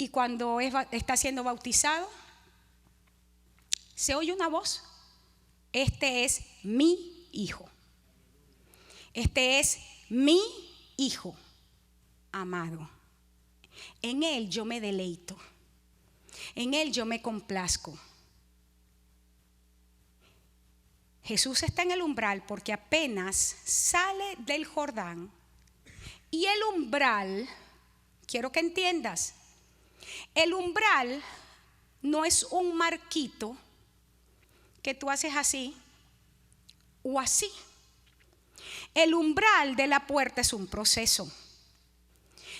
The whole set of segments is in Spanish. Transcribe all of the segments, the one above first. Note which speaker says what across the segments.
Speaker 1: Y cuando está siendo bautizado, se oye una voz: este es mi hijo. Este es mi hijo amado. En él yo me deleito. En él yo me complazco. Jesús está en el umbral porque apenas sale del Jordán. Y el umbral, quiero que entiendas, el umbral no es un marquito que tú haces así o así. El umbral de la puerta es un proceso.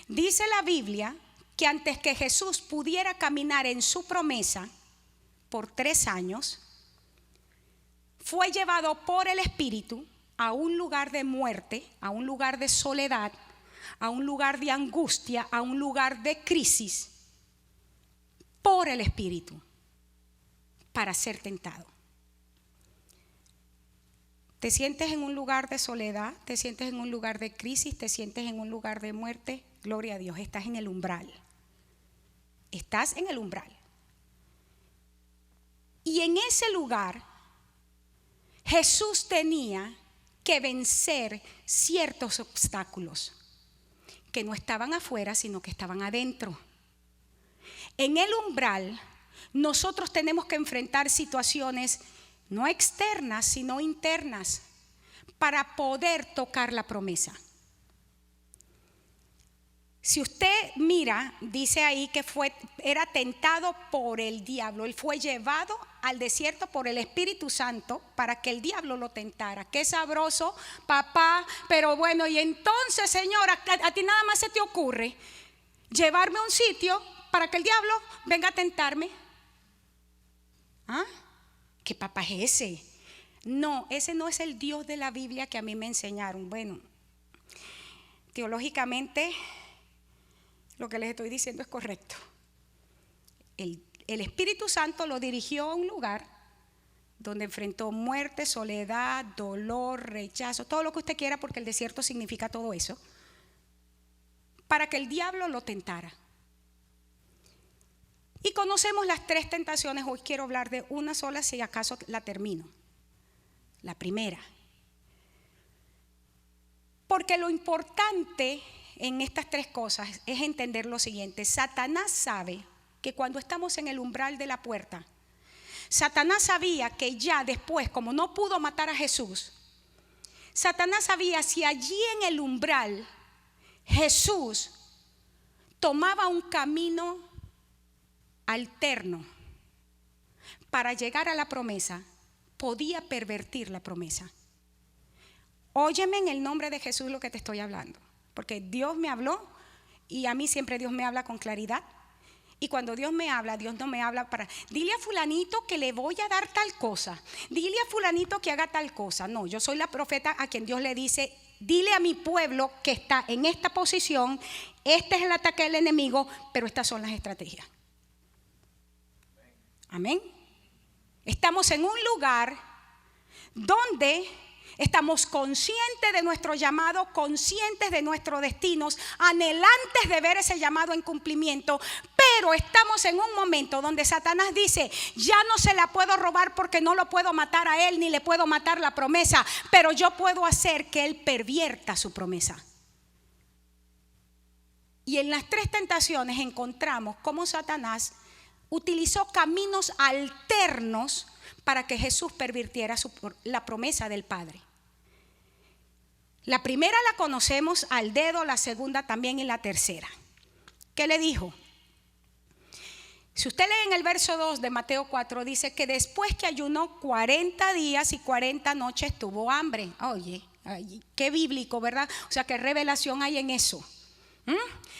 Speaker 1: Dice la Biblia que antes que Jesús pudiera caminar en su promesa por 3 años, fue llevado por el Espíritu a un lugar de muerte, a un lugar de soledad, a un lugar de angustia, a un lugar de crisis, por el Espíritu, para ser tentado. ¿Te sientes en un lugar de soledad? ¿Te sientes en un lugar de crisis? ¿Te sientes en un lugar de muerte? Gloria a Dios, estás en el umbral. Estás en el umbral. Y en ese lugar Jesús tenía que vencer ciertos obstáculos que no estaban afuera, sino que estaban adentro. En el umbral nosotros tenemos que enfrentar situaciones no externas, sino internas, para poder tocar la promesa. Si usted mira, dice ahí que era tentado por el diablo. Él fue llevado al desierto por el Espíritu Santo para que el diablo lo tentara. Qué sabroso, papá. Pero bueno, y entonces, Señor, a ti nada más se te ocurre llevarme a un sitio para que el diablo venga a tentarme. ¿Ah? ¿Qué papá es ese? No, ese no es el Dios de la Biblia que a mí me enseñaron. Bueno, teológicamente lo que les estoy diciendo es correcto. El Espíritu Santo lo dirigió a un lugar donde enfrentó muerte, soledad, dolor, rechazo, todo lo que usted quiera, porque el desierto significa todo eso, para que el diablo lo tentara. Y conocemos las 3 tentaciones. Hoy quiero hablar de una sola, si acaso la termino. La primera. Porque lo importante en estas 3 cosas es entender lo siguiente. Satanás sabe que cuando estamos en el umbral de la puerta, Satanás sabía que ya después, como no pudo matar a Jesús, Satanás sabía si allí en el umbral Jesús tomaba un camino alterno para llegar a la promesa, podía pervertir la promesa. Óyeme en el nombre de Jesús lo que te estoy hablando, porque Dios me habló y a mí siempre Dios me habla con claridad. Y cuando Dios me habla, Dios no me habla para dile a fulanito que le voy a dar tal cosa, dile a fulanito que haga tal cosa. No, yo soy la profeta a quien Dios le dice: dile a mi pueblo que está en esta posición, este es el ataque del enemigo, pero estas son las estrategias. Amén. Estamos en un lugar donde estamos conscientes de nuestro llamado, conscientes de nuestros destinos, anhelantes de ver ese llamado en cumplimiento, pero estamos en un momento donde Satanás dice: ya no se la puedo robar porque no lo puedo matar a él ni le puedo matar la promesa, pero yo puedo hacer que él pervierta su promesa. Y en las 3 tentaciones encontramos cómo Satanás utilizó caminos alternos para que Jesús pervirtiera la promesa del Padre. La primera la conocemos al dedo, la segunda también y la tercera. ¿Qué le dijo? Si usted lee en el verso 2 de Mateo 4, dice que después que ayunó 40 días y 40 noches tuvo hambre. Oye, qué bíblico, ¿verdad? O sea, qué revelación hay en eso.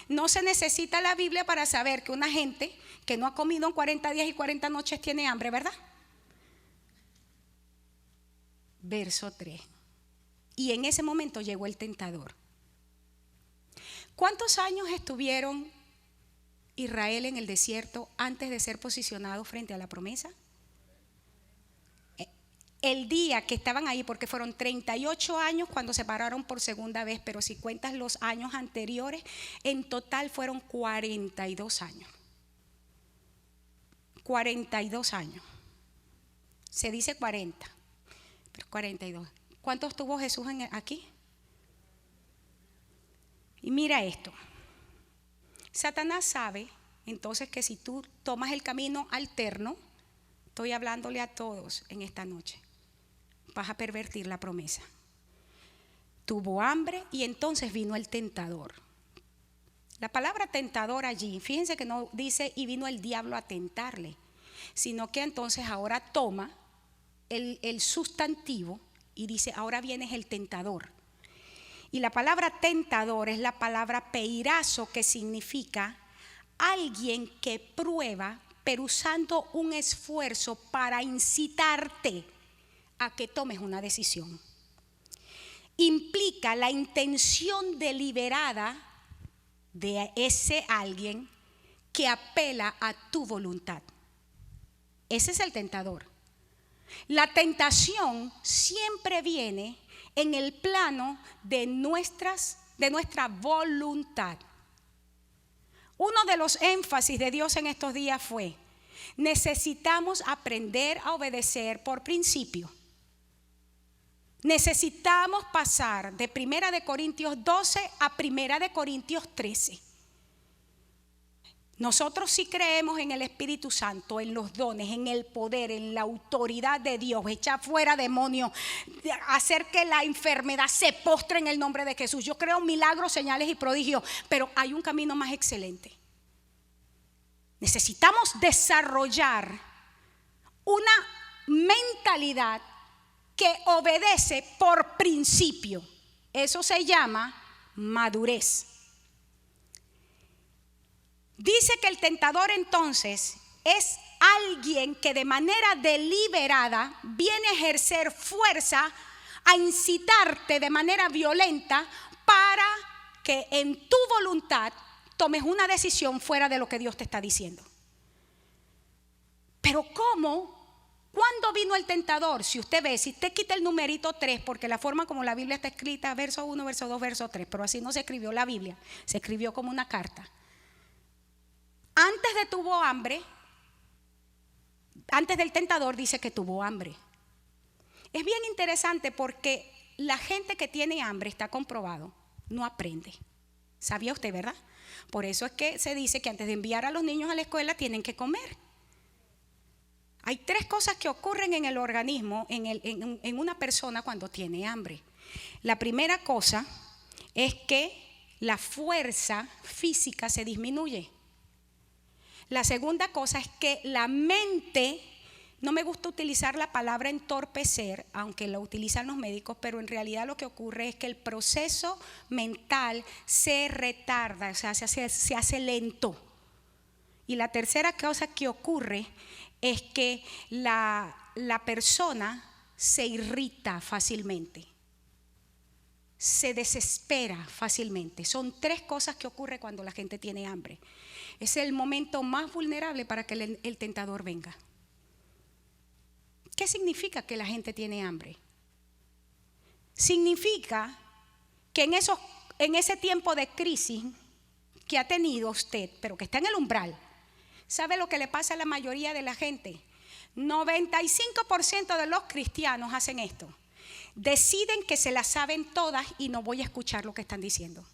Speaker 1: No se necesita la Biblia para saber que una gente que no ha comido en 40 días y 40 noches tiene hambre, ¿verdad? Verso 3. Y en ese momento llegó el tentador. ¿Cuántos años estuvieron Israel en el desierto antes de ser posicionado frente a la promesa? El día que estaban ahí, porque fueron 38 años cuando se pararon por segunda vez, pero si cuentas los años anteriores, en total fueron 42 años. 42 años. Se dice 40, pero 42. ¿Cuántos tuvo Jesús aquí? Y mira esto. Satanás sabe entonces que si tú tomas el camino alterno, estoy hablándole a todos en esta noche, vas a pervertir la promesa. Tuvo hambre y entonces vino el tentador. La palabra tentador allí, fíjense que no dice y vino el diablo a tentarle, sino que entonces ahora toma el sustantivo y dice ahora viene el tentador. Y la palabra tentador es la palabra peirazo, que significa alguien que prueba, pero usando un esfuerzo para incitarte a que tomes una decisión. Implica la intención deliberada de ese alguien que apela a tu voluntad. Ese es el tentador. La tentación siempre viene en el plano de nuestra voluntad. Uno de los énfasis de Dios en estos días fue: necesitamos aprender a obedecer por principio. Necesitamos pasar de 1 de Corintios 12 a 1 de Corintios 13. Nosotros sí creemos en el Espíritu Santo, en los dones, en el poder, en la autoridad de Dios, echar fuera demonios, hacer que la enfermedad se postre en el nombre de Jesús. Yo creo en milagros, señales y prodigios, pero hay un camino más excelente. Necesitamos desarrollar una mentalidad que obedece por principio. Eso se llama madurez. Dice que el tentador entonces es alguien que de manera deliberada viene a ejercer fuerza, a incitarte de manera violenta para que en tu voluntad tomes una decisión fuera de lo que Dios te está diciendo. Pero ¿cómo? ¿Cuándo vino el tentador? Si usted ve, si usted quita el numerito 3, porque la forma como la Biblia está escrita, verso 1, verso 2, verso 3, pero así no se escribió la Biblia, se escribió como una carta. Antes de tuvo hambre, antes del tentador dice que tuvo hambre. Es bien interesante porque la gente que tiene hambre, está comprobado, no aprende. ¿Sabía usted, verdad? Por eso es que se dice que antes de enviar a los niños a la escuela tienen que comer. Hay 3 cosas que ocurren en el organismo, en una persona cuando tiene hambre. La primera cosa es que la fuerza física se disminuye. La segunda cosa es que la mente, no me gusta utilizar la palabra entorpecer, aunque la utilizan los médicos, pero en realidad lo que ocurre es que el proceso mental se retarda, o sea, se hace lento. Y la tercera cosa que ocurre es que la persona se irrita fácilmente, se desespera fácilmente. Son 3 cosas que ocurren cuando la gente tiene hambre. Es el momento más vulnerable para que el tentador venga. ¿Qué significa que la gente tiene hambre? Significa que en ese tiempo de crisis que ha tenido usted, pero que está en el umbral, ¿sabe lo que le pasa a la mayoría de la gente? 95% de los cristianos hacen esto. Deciden que se las saben todas y no voy a escuchar lo que están diciendo.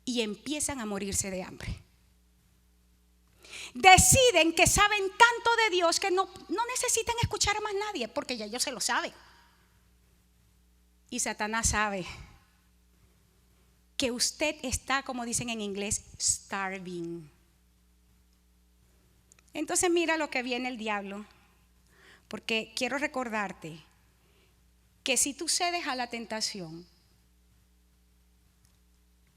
Speaker 1: Y empiezan a morirse de hambre. Deciden que saben tanto de Dios que no necesitan escuchar a más nadie, porque ya ellos se lo saben. Y Satanás sabe que usted está, como dicen en inglés, starving. Entonces mira lo que viene el diablo, porque quiero recordarte que si tú cedes a la tentación,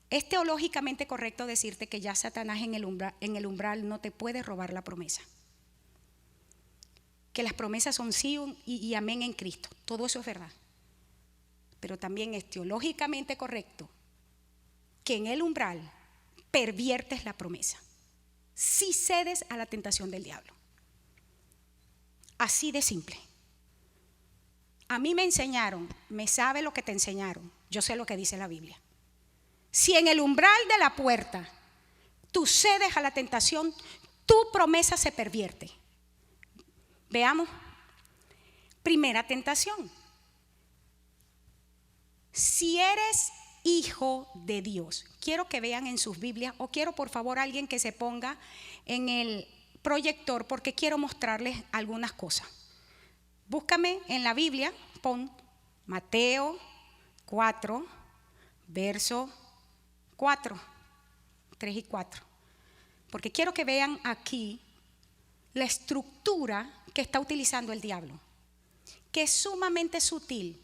Speaker 1: es teológicamente correcto decirte que ya Satanás en el umbral no te puede robar la promesa. Que las promesas son sí y amén en Cristo. Todo eso es verdad. Pero también es teológicamente correcto que en el umbral perviertes la promesa. Si cedes a la tentación del diablo. Así de simple. A mí me enseñaron, me sabe lo que te enseñaron. Yo sé lo que dice la Biblia. Si en el umbral de la puerta tú cedes a la tentación, tu promesa se pervierte. Veamos. Primera tentación. Si eres hijo de Dios, quiero que vean en sus Biblias, o quiero por favor alguien que se ponga en el proyector porque quiero mostrarles algunas cosas. Búscame en la Biblia, pon Mateo 4, verso 4, 3 y 4. Porque quiero que vean aquí la estructura que está utilizando el diablo, que es sumamente sutil.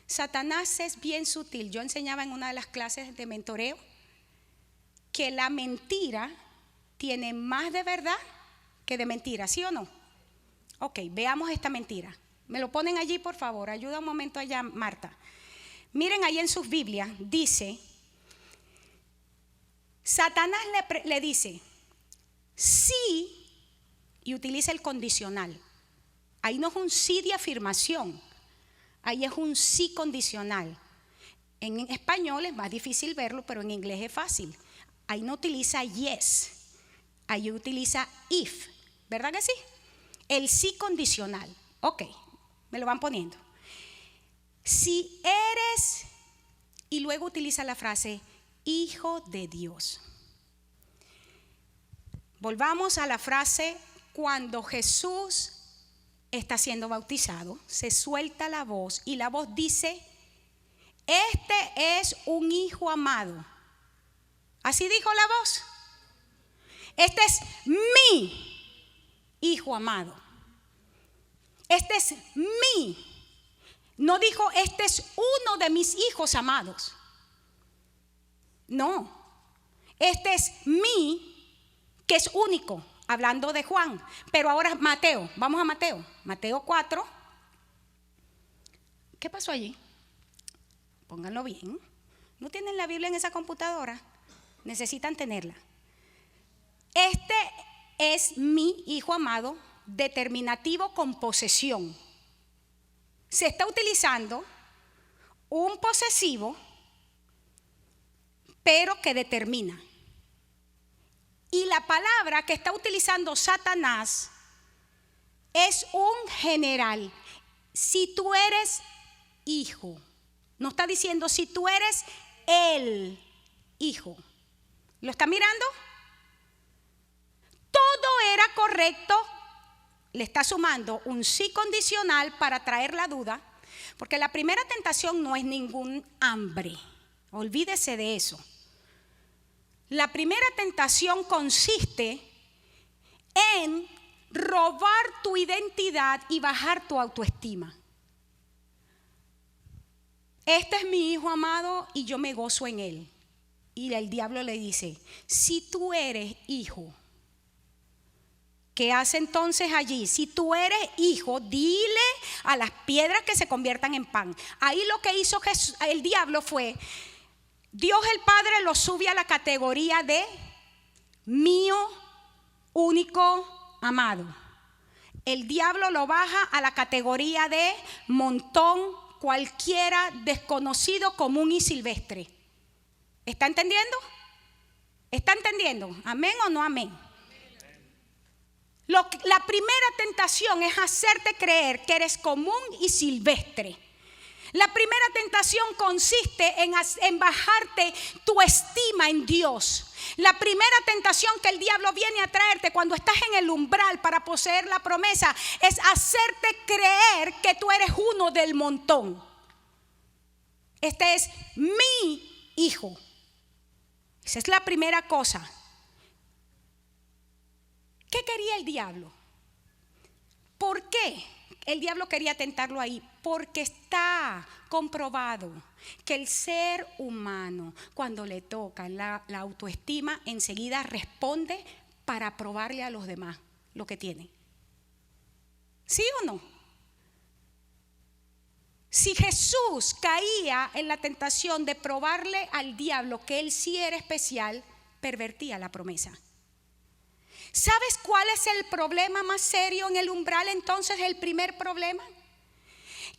Speaker 1: Satanás es bien sutil. Yo enseñaba en una de las clases de mentoreo que la mentira tiene más de verdad que de mentira, ¿sí o no? Ok, veamos esta mentira. Me lo ponen allí, por favor. Ayuda un momento allá, Marta. Miren ahí en sus Biblias, dice, Satanás le dice, sí, y utiliza el condicional. Ahí no es un sí de afirmación, ahí es un sí condicional. En español es más difícil verlo, pero en inglés es fácil. Ahí no utiliza yes, ahí utiliza if, ¿verdad que sí? El sí condicional. Ok, me lo van poniendo. Si eres, y luego utiliza la frase hijo de Dios. Volvamos a la frase cuando Jesús está siendo bautizado, se suelta la voz y la voz dice, este es un hijo amado. Así dijo la voz. Este es mi hijo amado. Este es mi. No dijo, este es uno de mis hijos amados. No. Este es mi, que es único. Hablando de Juan. Pero ahora Mateo. Vamos a Mateo. Mateo 4. ¿Qué pasó allí? Pónganlo bien. ¿No tienen la Biblia en esa computadora? Necesitan tenerla. Este es mi hijo amado, determinativo con posesión. Se está utilizando un posesivo, pero que determina. Y la palabra que está utilizando Satanás es un general. Si tú eres hijo, no está diciendo si tú eres el hijo. ¿Lo está mirando? Todo era correcto. Le está sumando un sí condicional para traer la duda, porque la primera tentación no es ningún hambre. Olvídese de eso. La primera tentación consiste en robar tu identidad y bajar tu autoestima. Este es mi hijo amado y yo me gozo en él. Y el diablo le dice, si tú eres hijo, ¿qué hace entonces allí? Si tú eres hijo, dile a las piedras que se conviertan en pan. Ahí lo que hizo el diablo fue, Dios el Padre lo sube a la categoría de mío único amado. El diablo lo baja a la categoría de montón, cualquiera, desconocido, común y silvestre. ¿Está entendiendo? ¿Está entendiendo? ¿Amén o no amén? La primera tentación es hacerte creer que eres común y silvestre. La primera tentación consiste en bajarte tu estima en Dios. La primera tentación que el diablo viene a traerte cuando estás en el umbral para poseer la promesa es hacerte creer que tú eres uno del montón. Este es mi hijo. Esa es la primera cosa. ¿Qué quería el diablo? ¿Por qué el diablo quería tentarlo ahí? Porque está comprobado que el ser humano, cuando le toca la autoestima, enseguida responde para probarle a los demás lo que tiene. ¿Sí o no? Si Jesús caía en la tentación de probarle al diablo que él sí era especial, pervertía la promesa. ¿Sabes cuál es el problema más serio en el umbral entonces? El primer problema,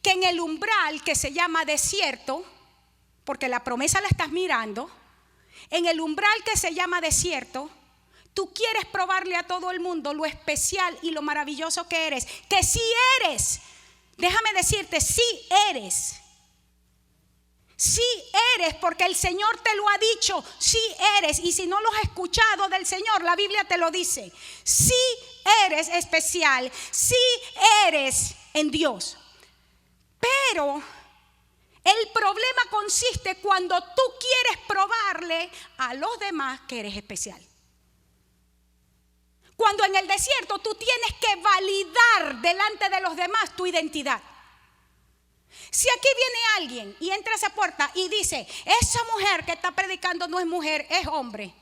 Speaker 1: que en el umbral que se llama desierto, porque la promesa la estás mirando, en el umbral que se llama desierto, Tú quieres probarle a todo el mundo lo especial y lo maravilloso que eres. Que sí eres. Déjame decirte, sí eres. Sí eres, porque el Señor te lo ha dicho. Sí eres. Y si no lo has escuchado del Señor, la Biblia te lo dice. Sí eres especial. Sí eres en Dios. Pero el problema consiste cuando tú quieres probarle a los demás que eres especial. Cuando en el desierto tú tienes que validar delante de los demás tu identidad. Si aquí viene alguien y entra a esa puerta y dice, esa mujer que está predicando no es mujer, es hombre.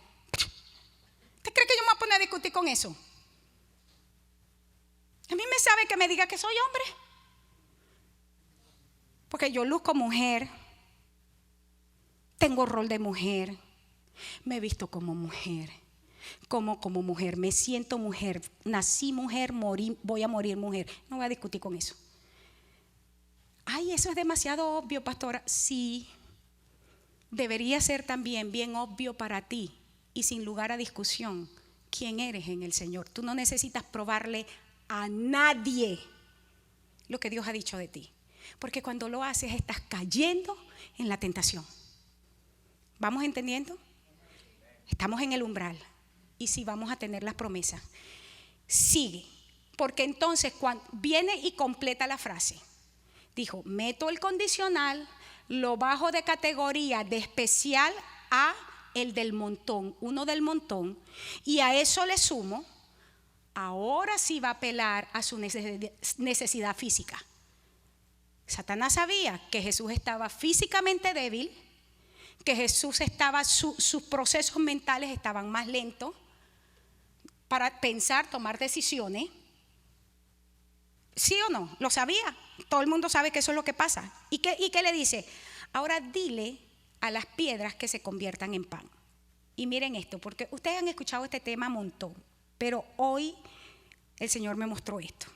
Speaker 1: ¿Usted cree que yo me voy a poner a discutir con eso? A mí me sabe que me diga que soy hombre. Porque yo luzco mujer, tengo rol de mujer, me he visto como mujer, como mujer, me siento mujer, nací mujer, morí, voy a morir mujer. No voy a discutir con eso. Ay, eso es demasiado obvio, pastora. Sí, debería ser también bien obvio para ti y sin lugar a discusión quién eres en el Señor. Tú no necesitas probarle a nadie lo que Dios ha dicho de ti. Porque cuando lo haces estás cayendo en la tentación. ¿Vamos entendiendo? Estamos en el umbral. Y sí vamos a tener las promesas. Sigue. Porque entonces cuando viene y completa la frase. Dijo, meto el condicional, lo bajo de categoría de especial a el del montón, uno del montón. Y a eso le sumo, ahora sí va a apelar a su necesidad física. Satanás sabía que Jesús estaba físicamente débil, que Jesús estaba, sus procesos mentales estaban más lentos para pensar, tomar decisiones. ¿Sí o no? Lo sabía. Todo el mundo sabe que eso es lo que pasa. ¿Y qué le dice? Ahora dile a las piedras que se conviertan en pan. Y miren esto, porque ustedes han escuchado este tema un montón, pero hoy el Señor me mostró esto.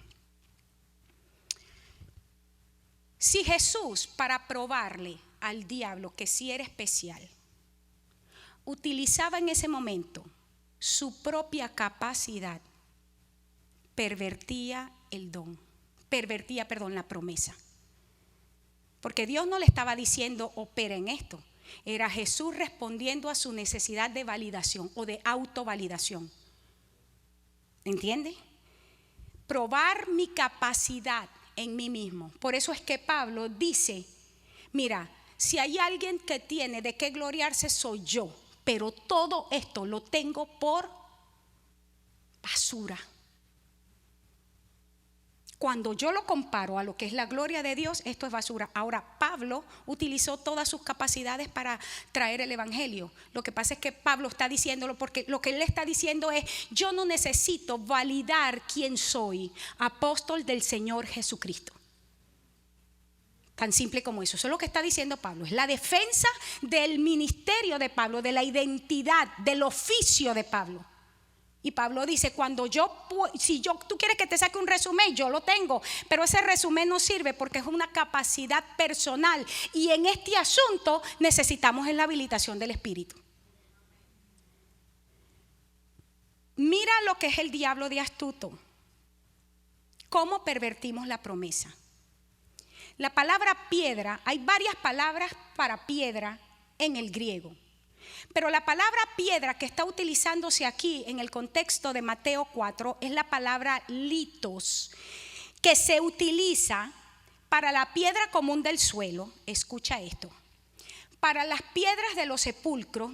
Speaker 1: Si Jesús, para probarle al diablo que sí era especial, utilizaba en ese momento su propia capacidad, pervertía la promesa. Porque Dios no le estaba diciendo opera en esto. Era Jesús respondiendo a su necesidad de validación o de autovalidación. ¿Entiende? Probar mi capacidad en mí mismo. Por eso es que Pablo dice, mira, si hay alguien que tiene de qué gloriarse soy yo, pero todo esto lo tengo por basura. Cuando yo lo comparo a lo que es la gloria de Dios, esto es basura. Ahora, Pablo utilizó todas sus capacidades para traer el evangelio. Lo que pasa es que Pablo está diciéndolo porque lo que él está diciendo es, yo no necesito validar quién soy, apóstol del Señor Jesucristo. Tan simple como eso. Eso es lo que está diciendo Pablo. Es la defensa del ministerio de Pablo, de la identidad, del oficio de Pablo. Y Pablo dice, tú quieres que te saque un resumen, yo lo tengo, pero ese resumen no sirve porque es una capacidad personal y en este asunto necesitamos la habilitación del Espíritu. Mira lo que es el diablo de astuto. ¿Cómo pervertimos la promesa? La palabra piedra, hay varias palabras para piedra en el griego. Pero la palabra piedra que está utilizándose aquí en el contexto de Mateo 4 es la palabra litos, que se utiliza para la piedra común del suelo. Escucha esto. Para las piedras de los sepulcros,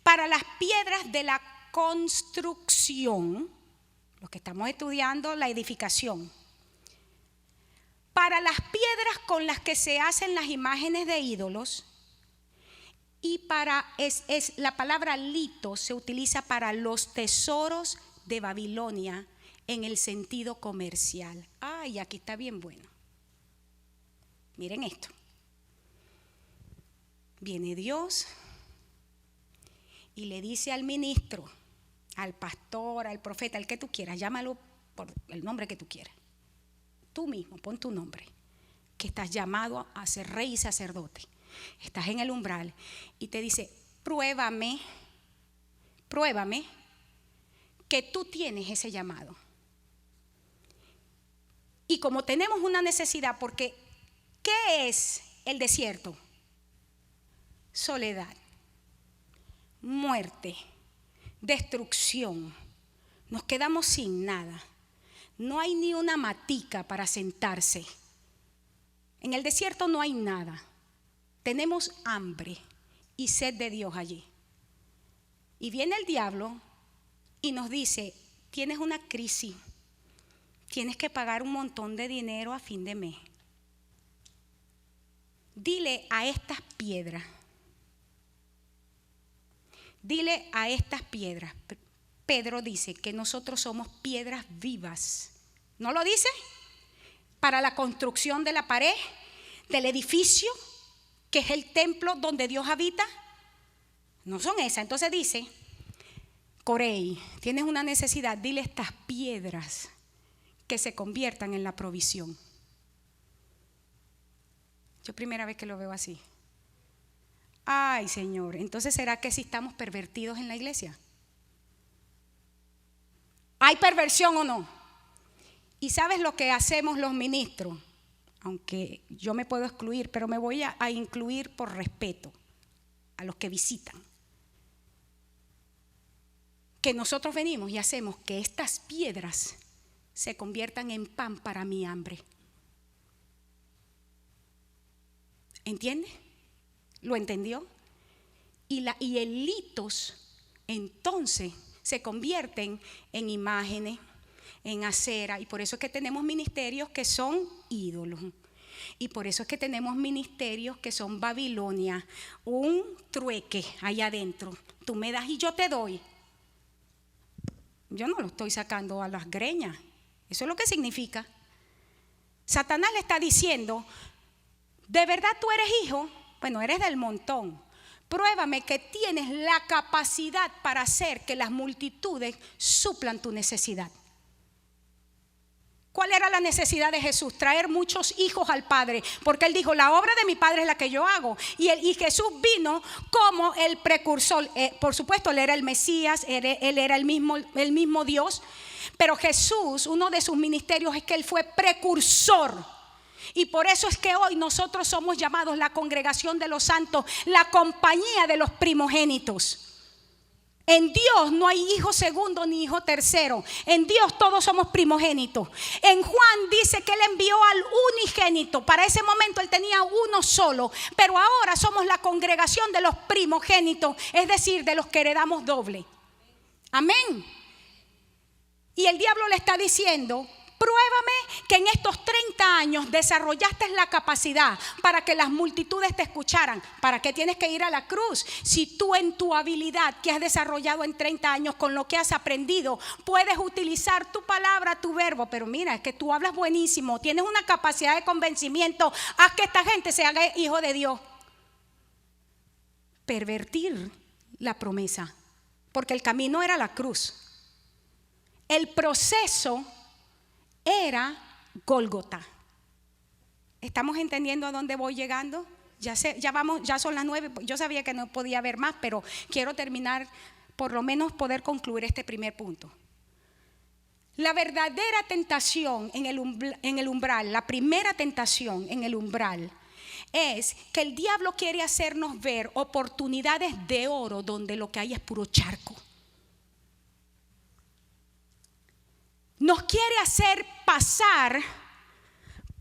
Speaker 1: para las piedras de la construcción, los que estamos estudiando la edificación, para las piedras con las que se hacen las imágenes de ídolos. Y la palabra lito se utiliza para los tesoros de Babilonia en el sentido comercial. Ay, aquí está bien bueno. Miren esto. Viene Dios y le dice al ministro, al pastor, al profeta, al que tú quieras, llámalo por el nombre que tú quieras. Tú mismo, pon tu nombre, que estás llamado a ser rey y sacerdote. Estás en el umbral y te dice, pruébame que tú tienes ese llamado. Y como tenemos una necesidad, porque ¿qué es el desierto? Soledad, muerte, destrucción. Nos quedamos sin nada. No hay ni una matica para sentarse. En el desierto no hay nada. Tenemos hambre y sed de Dios allí. Y viene el diablo y nos dice, tienes una crisis, tienes que pagar un montón de dinero a fin de mes. Dile a estas piedras, Pedro dice que nosotros somos piedras vivas. ¿No lo dice? Para la construcción de la pared, del edificio, que es el templo donde Dios habita. No son esas. Entonces dice, Corey, tienes una necesidad, dile a estas piedras que se conviertan en la provisión. Yo primera vez que lo veo así. Ay, Señor, entonces ¿será que si estamos pervertidos en la iglesia? ¿Hay perversión o no? Y ¿sabes lo que hacemos los ministros? Aunque yo me puedo excluir, pero me voy a incluir por respeto a los que visitan. Que nosotros venimos y hacemos que estas piedras se conviertan en pan para mi hambre. ¿Entiende? ¿Lo entendió? Y elitos entonces se convierten en imágenes, en acera, y por eso es que tenemos ministerios que son ídolos. Y por eso es que tenemos ministerios que son Babilonia, un trueque allá adentro. Tú me das y yo te doy. Yo no lo estoy sacando a las greñas. Eso es lo que significa. Satanás le está diciendo, ¿de verdad tú eres hijo? Bueno, eres del montón. Pruébame que tienes la capacidad para hacer que las multitudes suplan tu necesidad. ¿Cuál era la necesidad de Jesús? Traer muchos hijos al Padre, porque Él dijo, la obra de mi Padre es la que yo hago. Y Jesús vino como el precursor. Por supuesto, Él era el Mesías, Él era el mismo Dios. Pero Jesús, uno de sus ministerios es que Él fue precursor. Y por eso es que hoy nosotros somos llamados la congregación de los santos, la compañía de los primogénitos. En Dios no hay hijo segundo ni hijo tercero. En Dios todos somos primogénitos. En Juan dice que Él envió al unigénito. Para ese momento Él tenía uno solo. Pero ahora somos la congregación de los primogénitos. Es decir, de los que heredamos doble. Amén. Y el diablo le está diciendo, pruébame que en estos 30 años desarrollaste la capacidad para que las multitudes te escucharan. ¿Para qué tienes que ir a la cruz? Si tú en tu habilidad que has desarrollado en 30 años con lo que has aprendido, puedes utilizar tu palabra, tu verbo. Pero mira, es que tú hablas buenísimo, tienes una capacidad de convencimiento. Haz que esta gente se haga hijo de Dios. Pervertir la promesa, porque el camino era la cruz. El proceso era Gólgota. ¿Estamos entendiendo a dónde voy llegando? Ya son las 9. Yo sabía que no podía haber más, pero quiero terminar, por lo menos poder concluir este primer punto. La verdadera tentación en el umbral, la primera tentación en el umbral, es que el diablo quiere hacernos ver oportunidades de oro donde lo que hay es puro charco. Nos quiere hacer pasar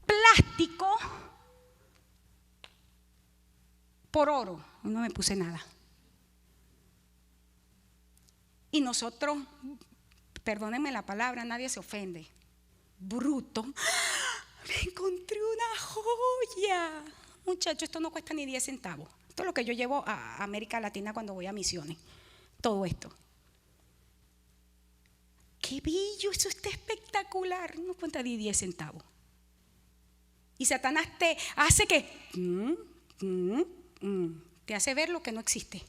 Speaker 1: plástico por oro. No me puse nada. Y nosotros, perdónenme la palabra, nadie se ofende. Bruto. Me encontré una joya. Muchacho, esto no cuesta ni 10 centavos. Esto es lo que yo llevo a América Latina cuando voy a misiones. Todo esto. ¡Qué bello! Eso está espectacular. No cuenta ni 10 centavos. Y Satanás te hace que te hace ver lo que no existe.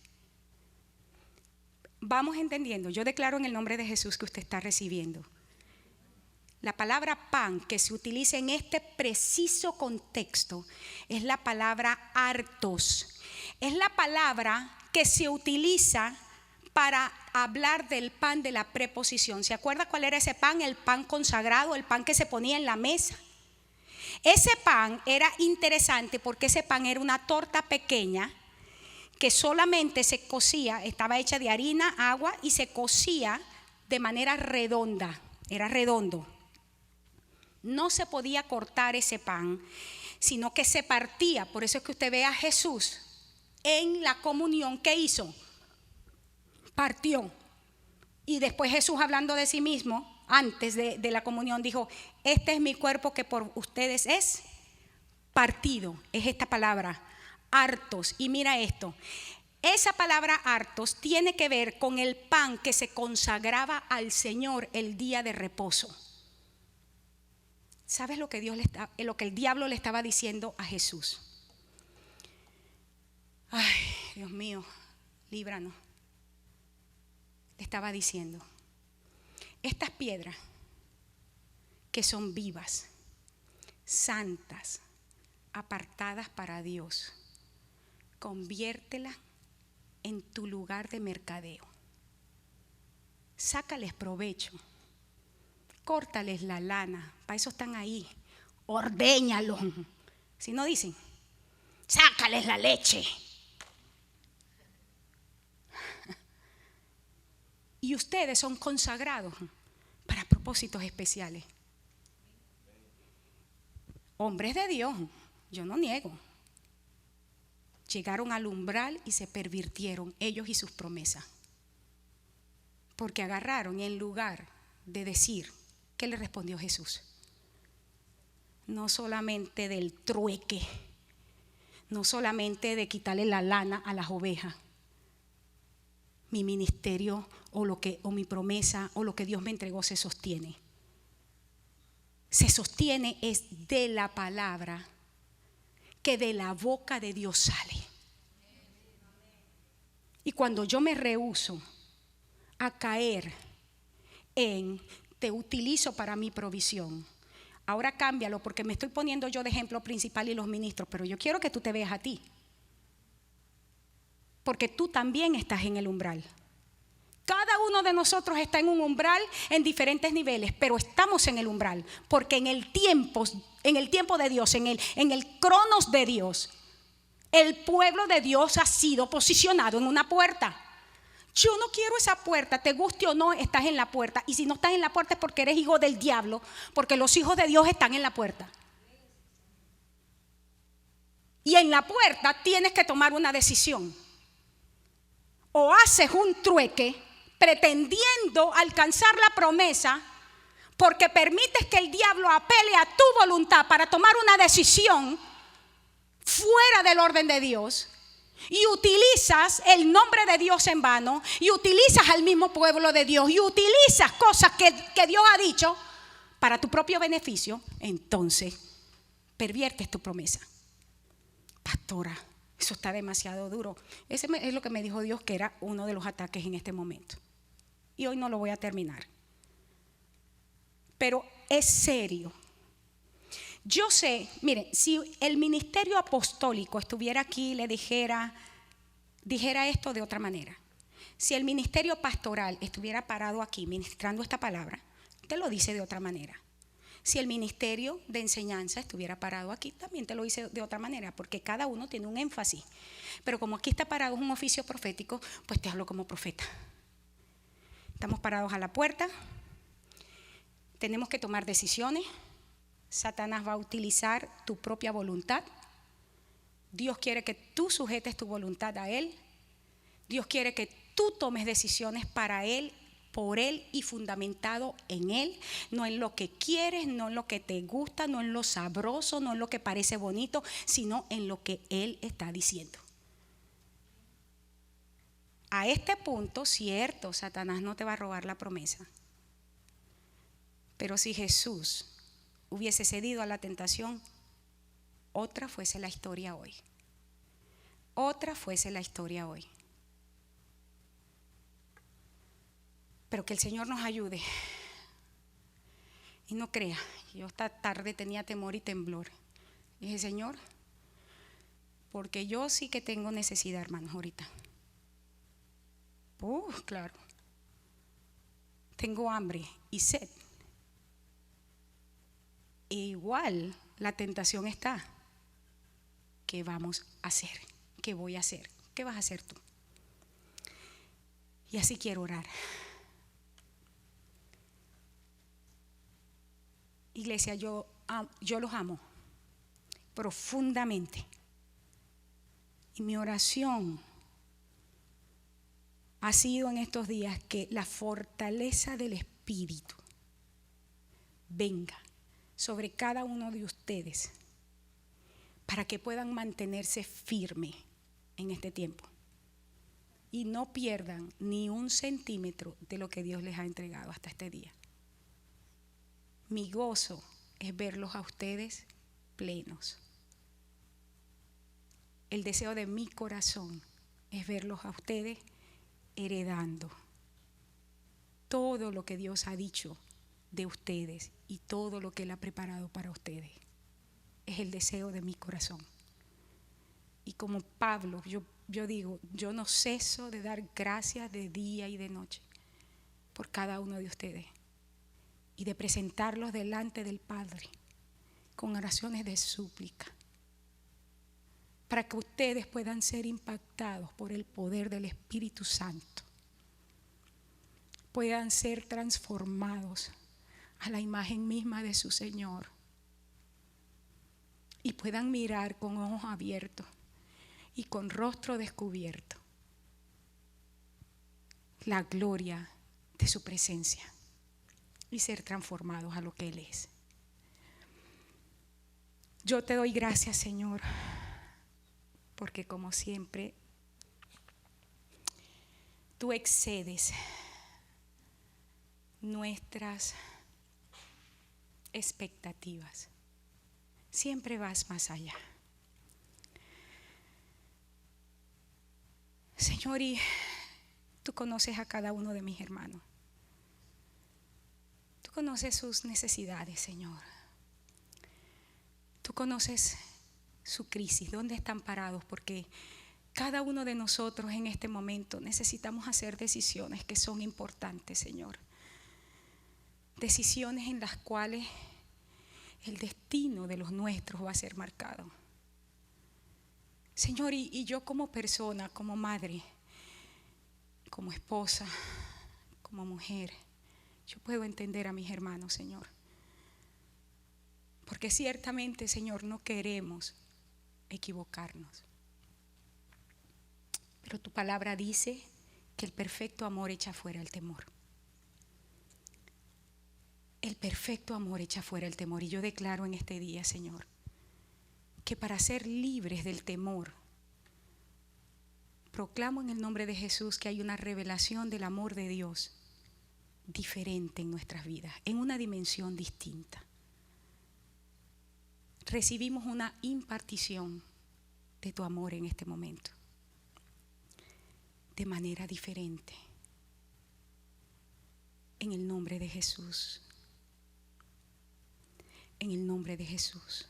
Speaker 1: Vamos entendiendo. Yo declaro en el nombre de Jesús que usted está recibiendo. La palabra pan que se utiliza en este preciso contexto es la palabra hartos. Es la palabra que se utiliza para hablar del pan de la preposición. ¿Se acuerda cuál era ese pan? El pan consagrado, el pan que se ponía en la mesa. Ese pan era interesante porque ese pan era una torta pequeña que solamente se cocía, estaba hecha de harina, agua y se cocía de manera redonda, era redondo. No se podía cortar ese pan, sino que se partía. Por eso es que usted ve a Jesús en la comunión, ¿qué hizo? Partió. Y después Jesús, hablando de sí mismo, antes de la comunión, dijo: este es mi cuerpo que por ustedes es partido. Es esta palabra, hartos. Y mira esto, esa palabra hartos tiene que ver con el pan que se consagraba al Señor el día de reposo. ¿Sabes lo que el diablo le estaba diciendo a Jesús? Ay, Dios mío, líbranos. Le estaba diciendo: estas piedras que son vivas, santas, apartadas para Dios, conviértelas en tu lugar de mercadeo. Sácales provecho. Córtales la lana, para eso están ahí. Ordéñalos. Si no dicen, sácales la leche. Y ustedes son consagrados para propósitos especiales. Hombres de Dios, yo no niego. Llegaron al umbral y se pervirtieron ellos y sus promesas. Porque agarraron y en lugar de decir, ¿qué le respondió Jesús? No solamente del trueque, no solamente de quitarle la lana a las ovejas. Mi ministerio o mi promesa o lo que Dios me entregó se sostiene. Se sostiene es de la palabra que de la boca de Dios sale. Y cuando yo me rehúso a caer en te utilizo para mi provisión, ahora cámbialo, porque me estoy poniendo yo de ejemplo principal y los ministros, pero yo quiero que tú te veas a ti, porque tú también estás en el umbral. Cada uno de nosotros está en un umbral en diferentes niveles, pero estamos en el umbral, porque en el tiempo de Dios, en el cronos de Dios, el pueblo de Dios ha sido posicionado en una puerta. Yo no quiero esa puerta, te guste o no, estás en la puerta. Y si no estás en la puerta es porque eres hijo del diablo, porque los hijos de Dios están en la puerta. Y en la puerta tienes que tomar una decisión. O haces un trueque pretendiendo alcanzar la promesa, porque permites que el diablo apele a tu voluntad para tomar una decisión fuera del orden de Dios, y utilizas el nombre de Dios en vano, y utilizas al mismo pueblo de Dios, y utilizas cosas que Dios ha dicho para tu propio beneficio. Entonces perviertes tu promesa. Pastora, eso está demasiado duro. Ese es lo que me dijo Dios que era uno de los ataques en este momento. Y hoy no lo voy a terminar. Pero es serio. Yo sé, miren, si el ministerio apostólico estuviera aquí y le dijera esto de otra manera. Si el ministerio pastoral estuviera parado aquí ministrando esta palabra, te lo dice de otra manera. Si el ministerio de enseñanza estuviera parado aquí, también te lo dice de otra manera, porque cada uno tiene un énfasis. Pero como aquí está parado un oficio profético, pues te hablo como profeta. Estamos parados a la puerta, tenemos que tomar decisiones. Satanás va a utilizar tu propia voluntad. Dios quiere que tú sujetes tu voluntad a Él. Dios quiere que tú tomes decisiones para Él, por Él y fundamentado en Él. No en lo que quieres, no en lo que te gusta, no en lo sabroso, no en lo que parece bonito, sino en lo que Él está diciendo. A este punto, cierto, Satanás no te va a robar la promesa. Pero si Jesús hubiese cedido a la tentación, otra fuese la historia hoy. Otra fuese la historia hoy. Pero que el Señor nos ayude. Y no crea, yo esta tarde tenía temor y temblor. Dije, Señor, porque yo sí que tengo necesidad, hermanos, ahorita. Claro. Tengo hambre y sed. E igual la tentación está. ¿Qué vamos a hacer? ¿Qué voy a hacer? ¿Qué vas a hacer tú? Y así quiero orar. Iglesia, yo los amo profundamente. Y mi oración ha sido en estos días que la fortaleza del Espíritu venga sobre cada uno de ustedes para que puedan mantenerse firmes en este tiempo y no pierdan ni un centímetro de lo que Dios les ha entregado hasta este día. Mi gozo es verlos a ustedes plenos. El deseo de mi corazón es verlos a ustedes heredando todo lo que Dios ha dicho de ustedes y todo lo que Él ha preparado para ustedes. Es el deseo de mi corazón. Y como Pablo, yo digo, yo no ceso de dar gracias de día y de noche por cada uno de ustedes y de presentarlos delante del Padre con oraciones de súplica para que ustedes puedan ser impactados por el poder del Espíritu Santo, puedan ser transformados a la imagen misma de su Señor y puedan mirar con ojos abiertos y con rostro descubierto la gloria de su presencia y ser transformados a lo que Él es. Yo te doy gracias, Señor, porque como siempre tú excedes nuestras expectativas. Siempre vas más allá. Señor, y tú conoces a cada uno de mis hermanos. Tú conoces sus necesidades, Señor. Tú conoces su crisis, dónde están parados, porque cada uno de nosotros en este momento necesitamos hacer decisiones que son importantes, Señor. Decisiones en las cuales el destino de los nuestros va a ser marcado. Señor, y yo como persona, como madre, como esposa, como mujer, yo puedo entender a mis hermanos, Señor. Porque ciertamente, Señor, no queremos equivocarnos. Pero tu palabra dice que el perfecto amor echa fuera el temor. El perfecto amor echa fuera el temor. Y yo declaro en este día, Señor, que para ser libres del temor, proclamo en el nombre de Jesús que hay una revelación del amor de Dios diferente en nuestras vidas, en una dimensión distinta. Recibimos una impartición de tu amor en este momento, de manera diferente, en el nombre de Jesús. En el nombre de Jesús.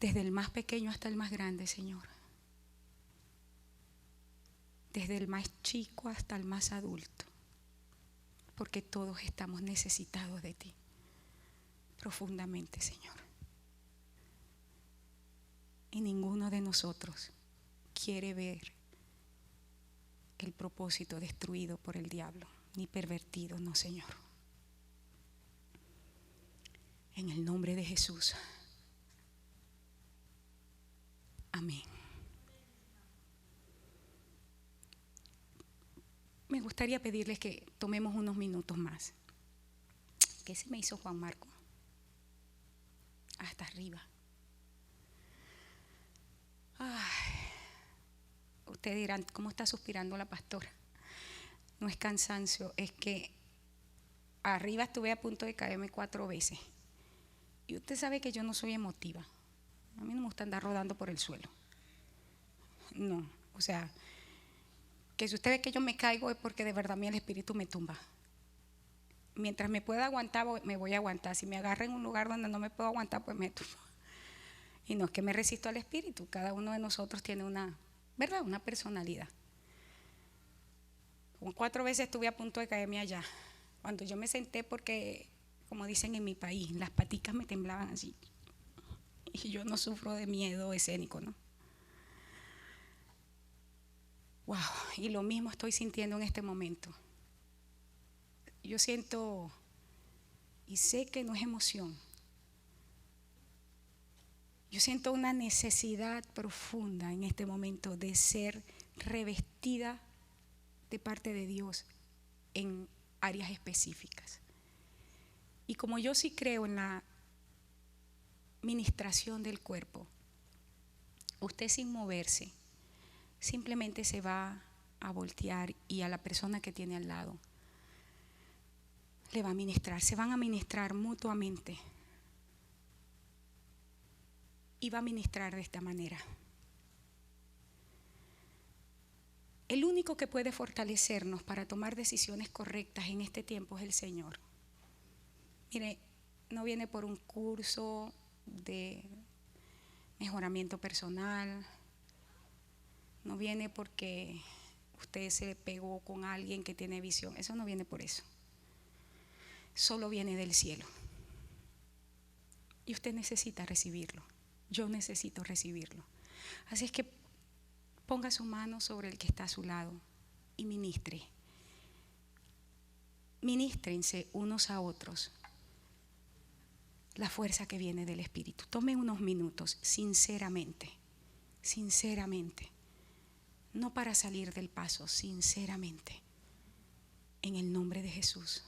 Speaker 1: Desde el más pequeño hasta el más grande, Señor. Desde el más chico hasta el más adulto. Porque todos estamos necesitados de ti. Profundamente, Señor. Y ninguno de nosotros quiere ver el propósito destruido por el diablo, ni pervertido, no, Señor. En el nombre de Jesús. Amén. Me gustaría pedirles que tomemos unos minutos más. ¿Qué se me hizo Juan Marco? Hasta arriba. Ay. Ustedes dirán, ¿cómo está suspirando la pastora? No es cansancio, es que arriba estuve a punto de caerme 4 veces. Y usted sabe que yo no soy emotiva. A mí no me gusta andar rodando por el suelo. No, o sea, que si usted ve que yo me caigo es porque de verdad a mí el espíritu me tumba. Mientras me pueda aguantar, me voy a aguantar. Si me agarra en un lugar donde no me puedo aguantar, pues me tumbo. Y no es que me resisto al espíritu. Cada uno de nosotros tiene una, ¿verdad?, una personalidad. Como 4 veces estuve a punto de caerme allá. Cuando yo me senté, porque, como dicen en mi país, las paticas me temblaban así. Y yo no sufro de miedo escénico, ¿no? Wow, y lo mismo estoy sintiendo en este momento. Yo siento y sé que no es emoción. Yo siento una necesidad profunda en este momento de ser revestida de parte de Dios en áreas específicas. Y como yo sí creo en la ministración del cuerpo, usted sin moverse simplemente se va a voltear y a la persona que tiene al lado le va a ministrar, se van a ministrar mutuamente. Y va a ministrar de esta manera. El único que puede fortalecernos para tomar decisiones correctas en este tiempo es el Señor. Mire, no viene por un curso de mejoramiento personal, no viene porque usted se pegó con alguien que tiene visión, eso no viene por eso. Solo viene del cielo. Y usted necesita recibirlo. Yo necesito recibirlo. Así es que ponga su mano sobre el que está a su lado y ministre. Ministrense unos a otros la fuerza que viene del Espíritu. Tomen unos minutos, sinceramente, no para salir del paso, sinceramente, en el nombre de Jesús.